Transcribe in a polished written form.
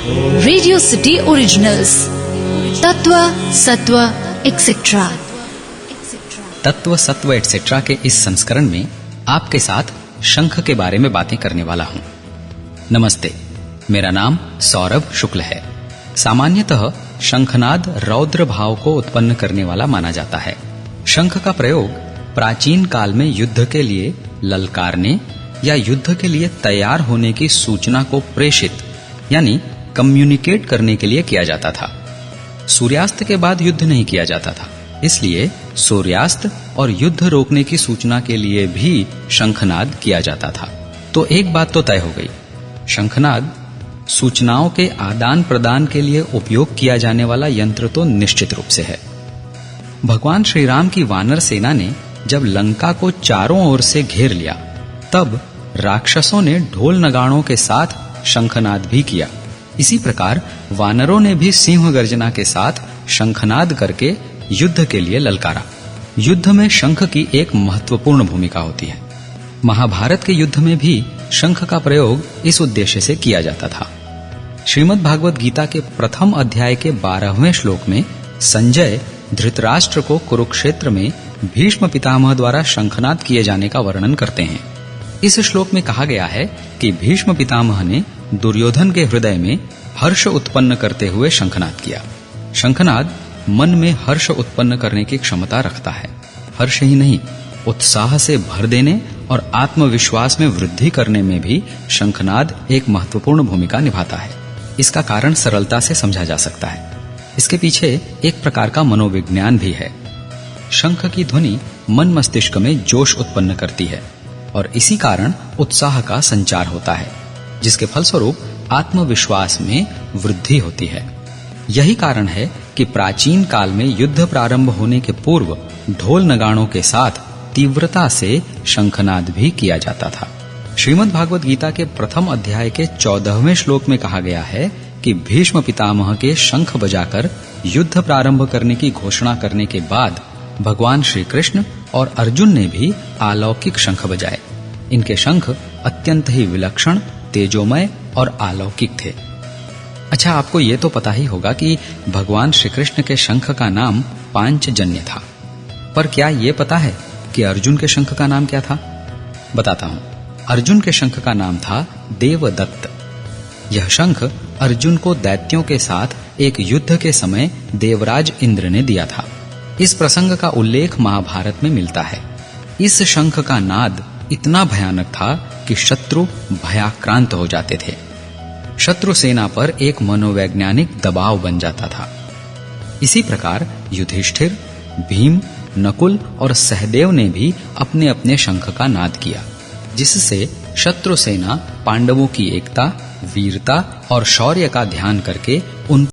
Radio city originals, तत्व सत्व etcetera. तत्व सत्व एक्सेट्रा के इस संस्करण में आपके साथ शंख के बारे में बातें करने वाला हूं। नमस्ते, मेरा नाम सौरभ शुक्ल है। सामान्यतः शंखनाद रौद्र भाव को उत्पन्न करने वाला माना जाता है। शंख का प्रयोग प्राचीन काल में युद्ध के लिए ललकारने या युद्ध के लिए तैयार होने की सूचना को प्रेषित यानी कम्युनिकेट करने के लिए किया जाता था। सूर्यास्त के बाद युद्ध नहीं किया जाता था, इसलिए सूर्यास्त और युद्ध रोकने की सूचना के लिए भी शंखनाद किया जाता था। तो एक बात तो तय हो गई, शंखनाद सूचनाओं के आदान प्रदान के लिए उपयोग किया जाने वाला यंत्र तो निश्चित रूप से है। भगवान श्री राम की वानर सेना ने जब लंका को चारों ओर से घेर लिया, तब राक्षसों ने ढोल नगाड़ों के साथ शंखनाद भी किया। इसी प्रकार वानरों ने भी सिंह गर्जना के साथ शंखनाद करके युद्ध के लिए ललकारा। युद्ध में शंख की एक महत्वपूर्ण भूमिका होती है। महाभारत के युद्ध में भी शंख का प्रयोग इस उद्देश्य से किया जाता था। श्रीमद् भागवत गीता के प्रथम अध्याय के 12वें श्लोक में संजय धृतराष्ट्र को कुरुक्षेत्र में भीष्म पितामह द्वारा शंखनाद किए जाने का वर्णन करते हैं। इस श्लोक में कहा गया है कि भीष्म पितामह ने दुर्योधन के हृदय में हर्ष उत्पन्न करते हुए शंखनाद किया। शंखनाद मन में हर्ष उत्पन्न करने की क्षमता रखता है। हर्ष ही नहीं, उत्साह से भर देने और आत्मविश्वास में वृद्धि करने में भी शंखनाद एक महत्वपूर्ण भूमिका निभाता है। इसका कारण सरलता से समझा जा सकता है। इसके पीछे एक प्रकार का मनोविज्ञान भी है। शंख की ध्वनि मन मस्तिष्क में जोश उत्पन्न करती है और इसी कारण उत्साह का संचार होता है, जिसके फलस्वरूप आत्मविश्वास में वृद्धि होती है। यही कारण है कि प्राचीन काल में युद्ध प्रारंभ होने के पूर्व ढोल नगाड़ों के साथ तीव्रता से शंखनाद भी किया जाता था। श्रीमद् भागवत गीता के प्रथम अध्याय के 14वें श्लोक में कहा गया है कि भीष्म पितामह के शंख बजाकर युद्ध प्रारंभ करने की घोषणा करने के बाद भगवान श्री कृष्ण और अर्जुन ने भी अलौकिक शंख बजाए। इनके शंख अत्यंत ही विलक्षण, तेजोमय और अलौकिक थे। अच्छा, आपको ये तो पता ही होगा कि भगवान श्री कृष्ण के शंख का नाम पांचजन्य था, पर क्या ये पता है कि अर्जुन के शंख का नाम क्या था? बताता हूं। अर्जुन के शंख का नाम था देवदत्त। यह शंख अर्जुन को दैत्यों के साथ एक युद्ध के समय देवराज इंद्र ने दिया था। इस प्रसंग का उल्लेख महाभारत में मिलता है। इस शंख का नाद इतना भयानक था कि शत्रु भयाक्रांत हो जाते थे। शत्रु सेना पर एक मनोवैज्ञानिक दबाव बन जाता था। इसी प्रकार युधिष्ठिर, भीम, नकुल और सहदेव ने भी अपने अपने शंख का नाद किया, जिससे शत्रु सेना पांडवों की एकता, वीरता और शौर्य का ध्यान करके